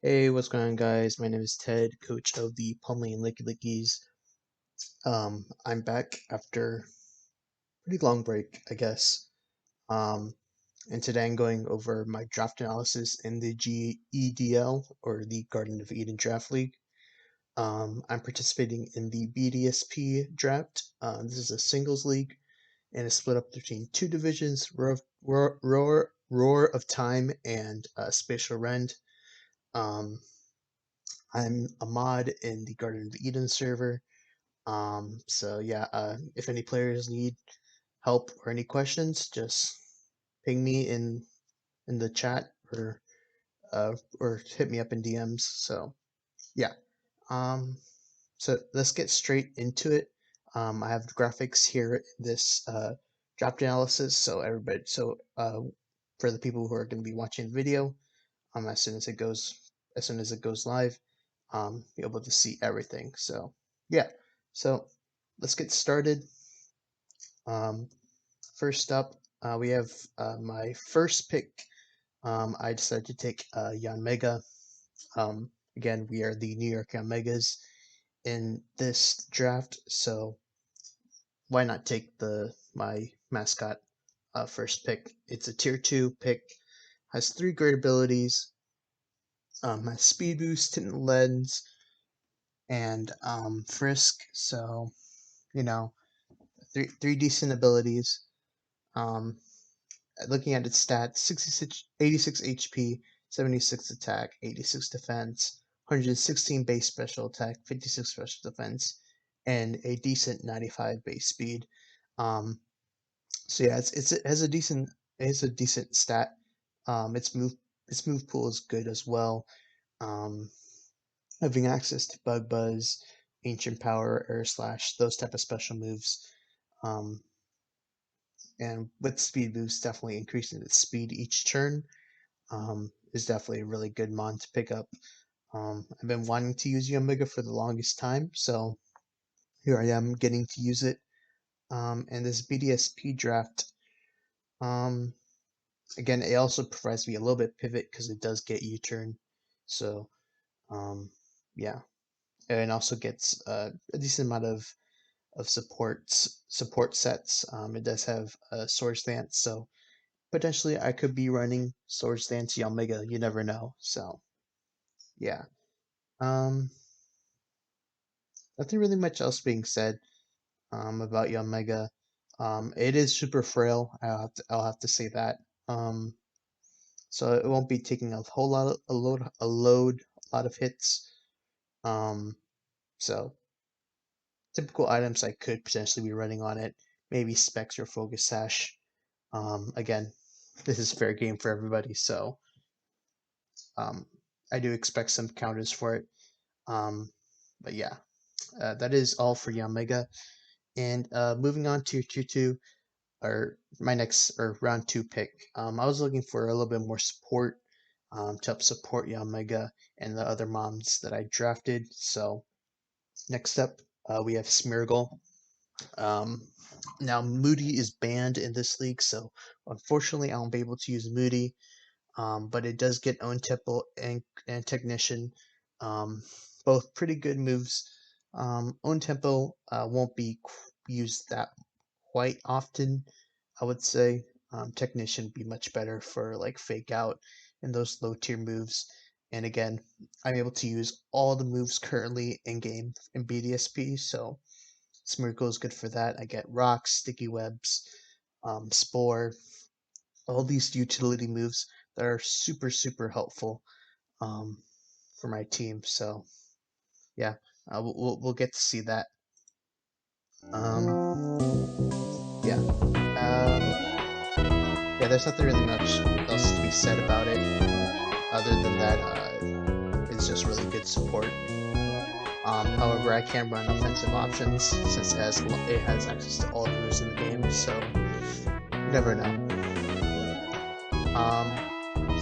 Hey, what's going on, guys? My name is Ted, coach of the Pummeling and Lickilickys. I'm back after a pretty long break, I guess. Um, and today I'm going over my draft analysis in the GEDL, or the Garden of Eden Draft League. I'm participating in the BDSP draft. This is a singles league, and it's split up between two divisions: Roar of Time and Spatial Rend. Um, I'm a mod in the Garden of Eden server. So yeah, if any players need help or any questions, just ping me in the chat or hit me up in DMs. So yeah. Um, so let's get straight into it. I have graphics here in this draft analysis, so for the people who are going to be watching the video, as soon as it goes live, be able to see everything. So yeah, so let's get started. Um, First up, we have my first pick. I decided to take Janmega. Again, we are the New York Janmegas in this draft, so why not take my mascot first pick? It's a tier 2 pick, has 3 great abilities, has speed boost, tint lens, and frisk. So you know, three decent abilities. Um, Looking at its stats: 86 HP, 76 attack, 86 defense, 116 base special attack, 56 special defense, and a decent 95 base speed. So yeah, it has a decent stat. Its move pool is good as well. Um, Having access to Bug Buzz, Ancient Power, Air Slash, those type of special moves. Um, and with Speed Boost, definitely increasing its speed each turn is definitely a really good mon to pick up. I've been wanting to use Omega for the longest time, so here I am getting to use it. And this BDSP draft, um, again, it also provides me a little bit pivot because it does get U-turn. So, yeah, and also gets a decent amount of support sets. It does have a Swords Dance, so potentially I could be running Swords Dance Omega. You never know. So yeah, um, nothing really much else being said about Omega. It is super frail. I'll have to say that. Um, so it won't be taking a whole lot of, a lot of hits. Um, so typical items I could potentially be running on it, maybe Specs or Focus Sash. Again, this is fair game for everybody, so um, I do expect some counters for it. But yeah, that is all for Yamega. And moving on to tier 2, or my next, or round 2 pick. I was looking for a little bit more support to help support Yamega and the other moms that I drafted. So next up, we have Smeargle. Um, Now Moody is banned in this league, so unfortunately I won't be able to use Moody. But it does get Own Temple and Technician, both pretty good moves. Own Tempo won't be used that quite often, I would say. Technician would be much better for like Fake Out and those low tier moves. And again, I'm able to use all the moves currently in game in BDSP, so Smeargle is good for that. I get Rocks, Sticky Webs, Spore, all these utility moves that are super helpful um, for my team. So yeah, we'll get to see that. Yeah, yeah. There's nothing really much else to be said about it, other than that it's just really good support. However, I can run offensive options since it has access to all the moves in the game. So you never know.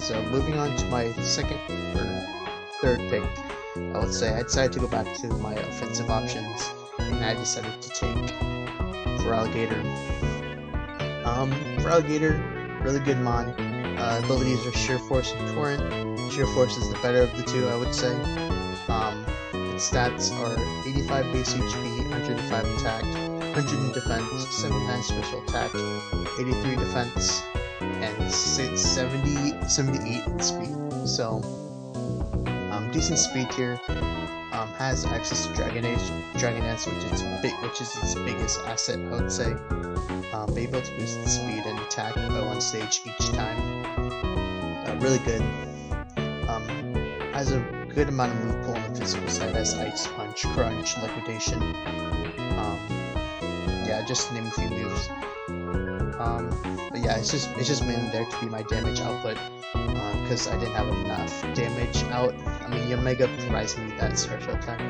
So moving on to my second or third pick, I would say I decided to go back to my offensive options, and I decided to take Feraligatr. Feraligatr, really good mon. abilities are Sheer Force and Torrent. Sheer Force is the better of the two, I would say. Its stats are 85 base HP, 105 attack, 100 in defense, 79 special attack, 83 defense, and 78 in speed. So, decent speed here. Has access to Dragon Dance, which is its biggest asset, I would say. Be able to boost its speed and attack by one stage each time. Really good. Has a good amount of move pool on the physical side, as Ice Punch, Crunch, Liquidation. Yeah, just to name a few moves. But yeah, it's just mainly there to be my damage output, because I didn't have enough damage out. I mean, Janmega provides me that special attack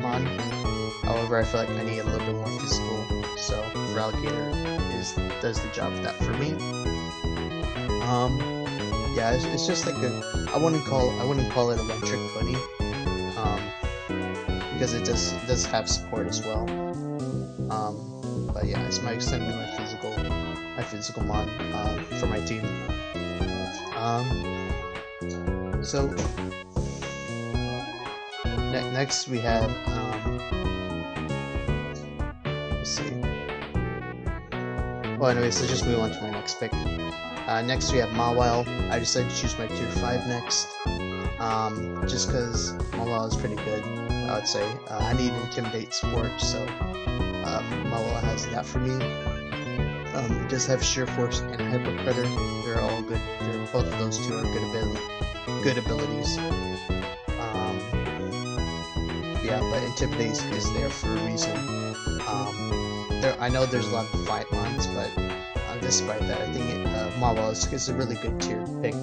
mon. However, I feel like I need a little bit more physical, so Alligator does the job of that for me. Yeah, it's just like I wouldn't call it a one-trick pony, because it does have support as well. But yeah, it's my physical mon for my team. So next we have let's see. Well, anyways, let's just move on to my next pick. Next we have Mawile. I decided to choose my tier 5 next, just because Mawile is pretty good, I would say. I need Intimidate support, so Mawile has that for me. It does have Sheer Force and Hyper Predator. They're all good. Both of those two are good abilities. Yeah, but Intimidate is there for a reason. I know there's a lot of fight mons, but despite that, I think Mawile is a really good tier pick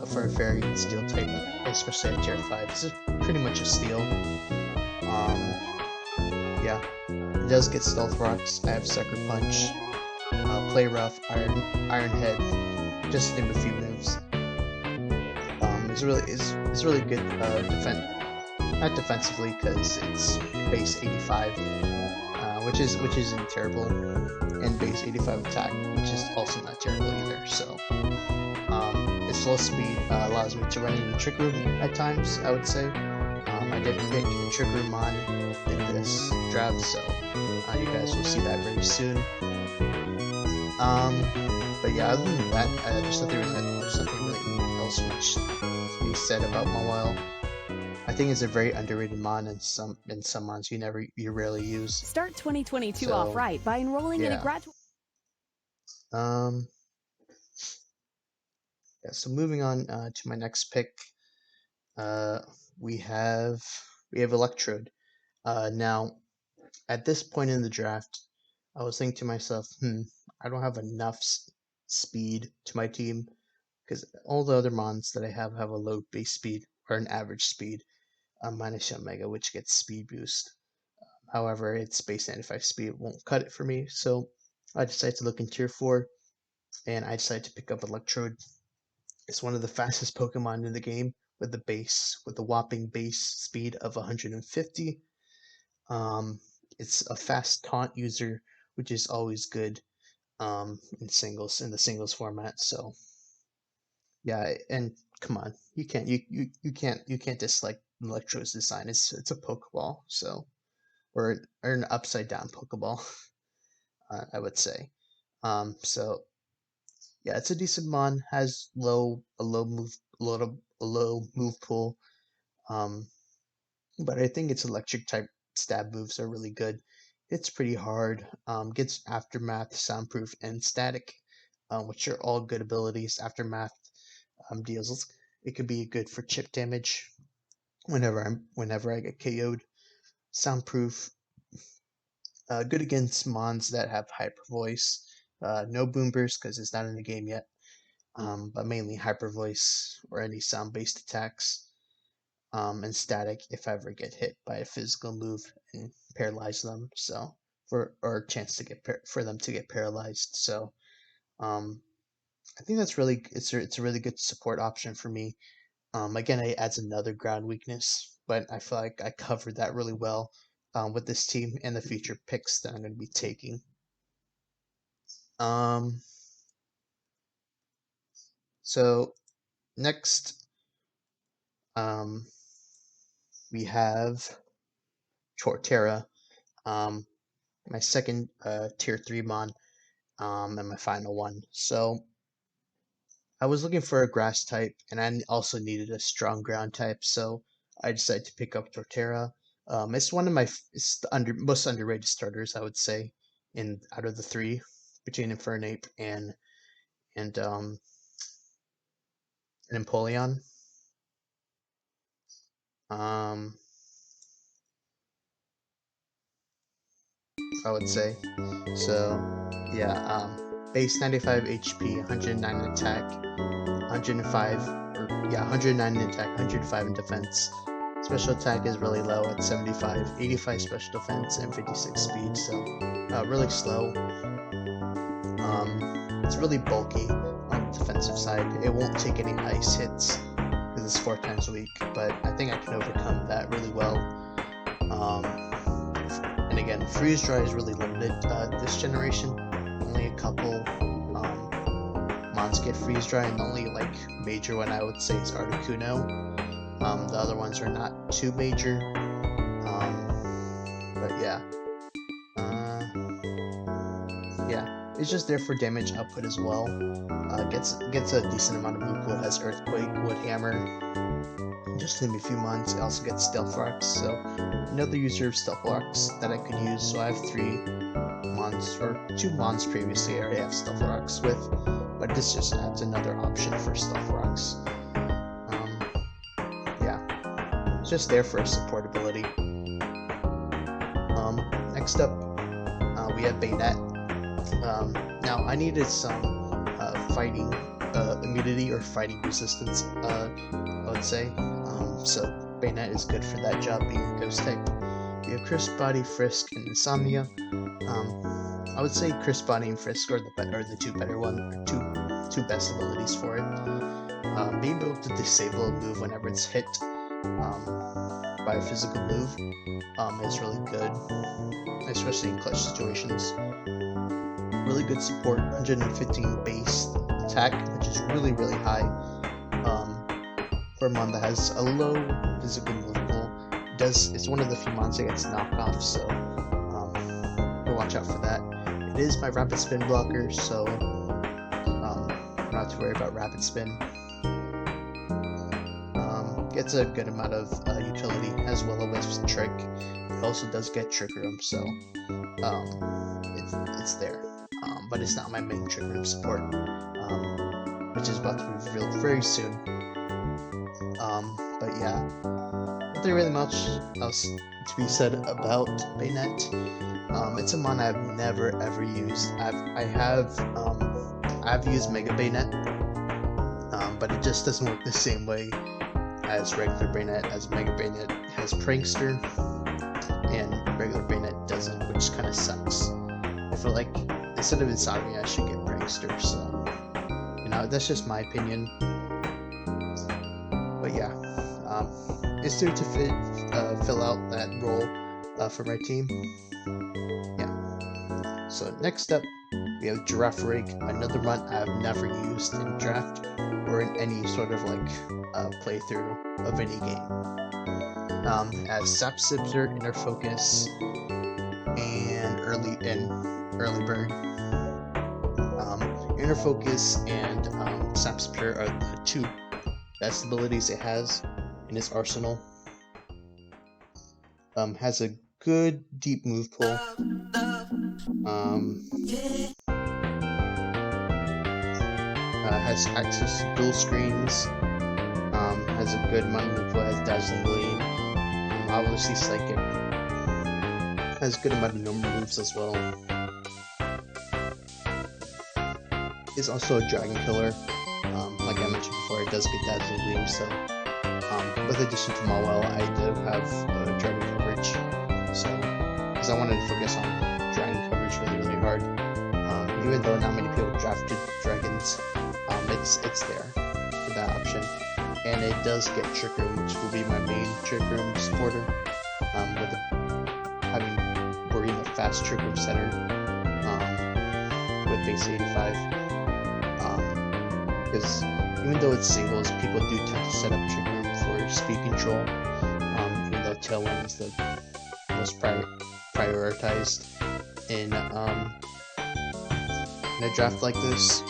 for a fairy and steel type, especially at tier 5. This is pretty much a steal. Yeah, it does get Stealth Rocks. I have Sucker Punch, Play Rough, Iron Head, just to name a few moves. It's really good not defensively, because it's base 85, which isn't terrible, and base 85 attack, which is also not terrible either. So its low speed allows me to run into Trick Room at times, I would say. I did pick Trick Room on in this draft, so you guys will see that very soon. But yeah, other than that, there's nothing really else much to be said about Mawile. I think it's a very underrated mon, and some mons you rarely use. Start 2022 off right by enrolling in a graduate. Yeah. So moving on to my next pick, we have Electrode. Now, at this point in the draft, I was thinking to myself, I don't have enough speed to my team, because all the other mons that I have a low base speed or an average speed, minus Janmega, which gets speed boost. However, its base 95 speed won't cut it for me, so I decided to look in tier 4, and I decided to pick up Electrode. It's one of the fastest Pokemon in the game, with a whopping base speed of 150. It's a fast taunt user, which is always good in the singles format. So yeah, and come on, you can't dislike Electrode's design. It's a Pokeball, so or an upside down Pokeball, I would say. So yeah, it's a decent mon. Has a low move pool. But I think its electric type stab moves are really good. It's pretty hard. Gets Aftermath, Soundproof, and Static, which are all good abilities. Aftermath deals. It could be good for chip damage whenever I get KO'd. Soundproof, good against mons that have hyper voice. No boom burst because it's not in the game yet. But mainly hyper voice or any sound based attacks. And static if I ever get hit by a physical move and paralyze them. So or a chance to for them to get paralyzed. So I think that's really it's a really good support option for me. Again, it adds another ground weakness, but I feel like I covered that really well with this team and the future picks that I'm going to be taking. So So next, we have Torterra, my second tier 3 mon, and my final one. So I was looking for a grass type, and I also needed a strong ground type, so I decided to pick up Torterra. It's one of my most underrated starters, I would say, out of the three between Infernape and Empoleon. I would say. So yeah, base 95 HP, 109 in attack, 105 109 in attack, 105 in defense. Special attack is really low at 75, 85 special defense, and 56 speed, so really slow. It's really bulky on the defensive side. It won't take any ice hits because it's 4 times a week, but I think I can overcome that really well. And again, freeze dry is really limited this generation. Only a couple mons get freeze dry, and the only like major one I would say is Articuno. The other ones are not too major. But yeah. Yeah, it's just there for damage output as well. Gets a decent amount of move pool, has Earthquake, Wood Hammer. Just to name a few mons, it also gets Stealth Rocks, so another user of Stealth Rocks that I could use. So I have 3 mons, or 2 mons previously I already have Stealth Rocks with, but this just adds another option for Stealth Rocks. Yeah, it's just there for supportability. Next up, we have Bayonet. Now I needed some fighting immunity or fighting resistance, I would say. So Bayonet is good for that job, being a ghost type. We have Crisp Body, Frisk, and Insomnia. I would say Crisp Body and Frisk are the two better two best abilities for it. Being able to disable a move whenever it's hit by a physical move is really good, especially in clutch situations. Really good support, 115 base attack, which is really high for a mon that has a low physical move pool. It's one of the few mons that gets knockoff, so watch out for that. It is my rapid spin blocker, so don't have to worry about rapid spin. Gets a good amount of utility, as well as trick. It also does get Trick Room, so it's there. But it's not my main Trick Room support, which is about to be revealed very soon. But yeah, nothing really much else to be said about Bayonet. It's a mon I've never ever used. I've used Mega Bayonet, but it just doesn't work the same way as regular Bayonet, as Mega Bayonet has Prankster, and regular Bayonet doesn't, which kind of sucks. I feel like instead of Insomnia, I should get Prankster, so, you know, that's just my opinion. But yeah, it's there to fill out that role for my team. Yeah. So next up, we have Giraffe Rig, another one I've never used in draft or in any sort of like playthrough of any game. As Sap Sipser, Inner Focus, and Early Bird. Inner Focus and Sap Sipser are the 2 best abilities it has in its arsenal. Has a good deep move pool. Has access to dual screens. Has a good amount of move pool. Has Dazzling Gleam. Obviously Psychic. Has a good amount of normal moves as well. Is also a Dragon Killer. Like I mentioned before, it does get Dazzling Gleam, so with addition to Mawel, I do have Dragon coverage, so because I wanted to focus on Dragon coverage really hard. Even though not many people drafted Dragons, it's there for that option, and it does get Trick Room, which will be my main Trick Room supporter, with having Borina fast Trick Room center with base 85. Because even though it's singles, people do tend to set up Trick Room for speed control, even though Tailwind is the most prioritized in a draft like this.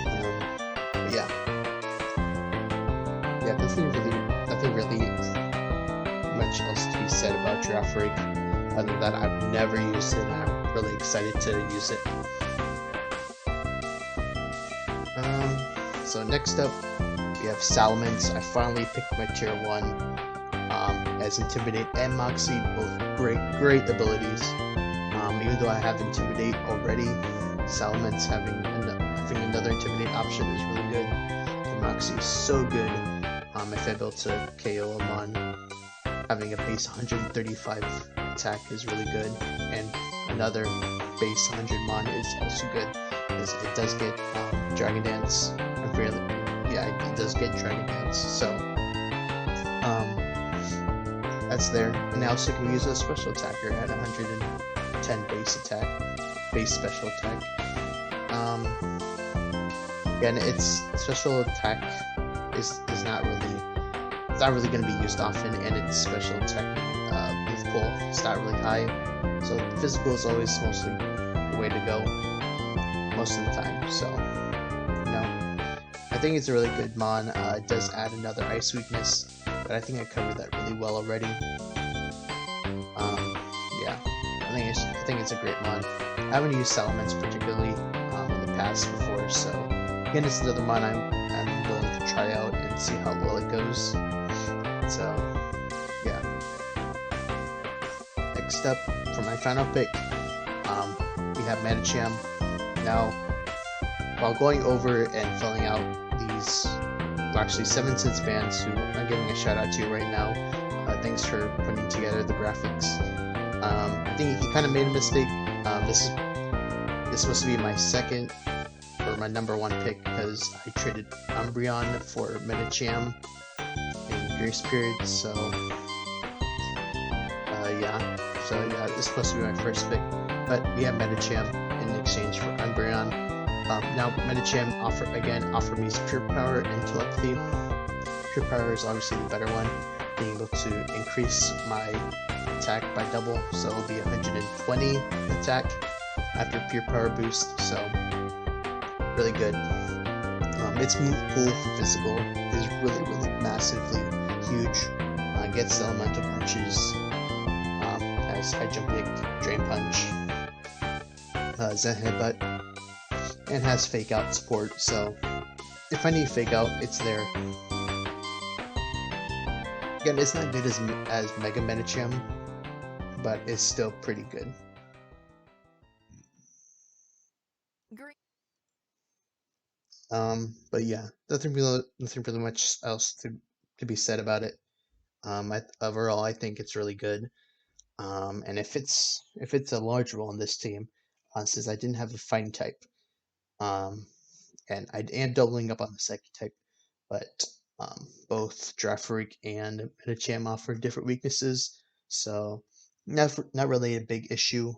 But yeah, nothing really much else to be said about Giraffe Rig, other than that I've never used it and I'm really excited to use it. So next up, we have Salamence. I finally picked my tier 1, as Intimidate and Moxie, both great abilities. Even though I have Intimidate already, Salamence having another Intimidate option is really good. And Moxie is so good if I'm able to KO him on. Having a base 135 attack is really good, and another base 100 mon is also good, because it does get Dragon Dance. It does get Dragon Dance, so that's there. And I also can use a special attacker at 110 base special attack. Again, its special attack is not really going to be used often, and its special attack with pull is not really high, so physical is always mostly the way to go most of the time. So I think it's a really good mon. It does add another ice weakness, but I think I covered that really well already. Yeah, I think it's a great mon. I haven't used Salamence particularly in the past before, so again, it's another mon I'm willing to try out and see how well it goes. So yeah. Next up, for my final pick, we have Medicham. Now, while going over and filling out these, actually 7 Cents fans who I'm giving a shout out to right now, thanks for putting together the graphics. I think he kind of made a mistake. This is supposed to be my second or my number 1 pick, because I traded Umbreon for Medicham in Grace Period. So yeah, this is supposed to be my first pick, but we have Medicham in exchange for Umbreon. Now Medicham offered me Pure Power and Telepathy. Pure Power is obviously the better one, being able to increase my attack by double, so it'll be 120 attack after Pure Power boost, so really good. Its move pool for physical is really massively huge. Gets the elemental punches, has High Jump Kick, Drain Punch, Zen Headbutt, and has Fake Out support, so if I need Fake Out, it's there. Again, it's not good as Mega Medicham, but it's still pretty good. But yeah, nothing really much else to be said about it. Overall, I think it's really good. And if it's a large role in this team, since I didn't have a fighting type, and I am doubling up on the psychic type, but both Giraffe Rig and Medicham offer different weaknesses, so not really a big issue.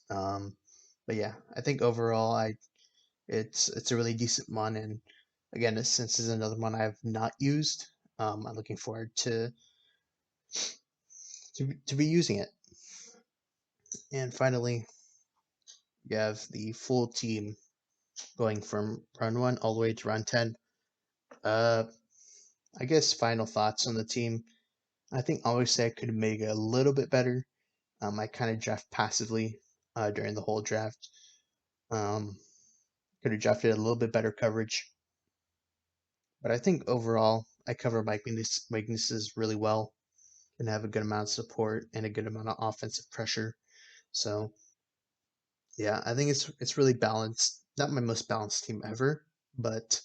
But yeah, I think overall it's a really decent mon, and again, since it's another one I have not used, I'm looking forward to be using it. And finally, you have the full team going from round 1 all the way to round 10. I guess final thoughts on the team. I think obviously I could have made it a little bit better. I kind of draft passively during the whole draft. Could have drafted a little bit better coverage. But I think overall I cover my weaknesses really well and have a good amount of support and a good amount of offensive pressure. So yeah, I think it's really balanced. Not my most balanced team ever, but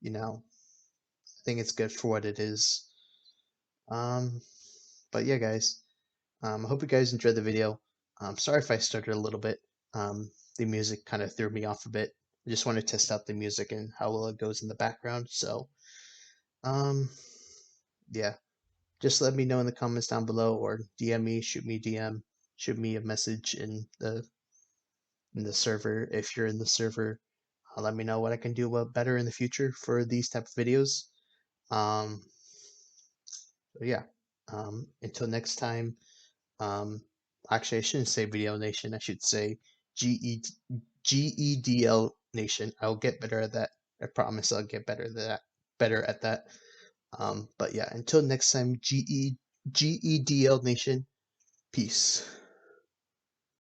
I think it's good for what it is. But yeah, guys, I hope you guys enjoyed the video. Sorry if I started a little bit. The music kind of threw me off a bit. I just want to test out the music and how well it goes in the background. So, yeah, just let me know in the comments down below, or DM me, shoot me a message in the server if you're in the server. Let me know what I can do better in the future for these type of videos. Um, so yeah. Until next time. Um, Actually, I shouldn't say VDL Nation. I should say GE, GEDL Nation. I'll get better at that. I promise I'll get better at that. Better at that. But yeah, until next time, GEDL Nation. Peace.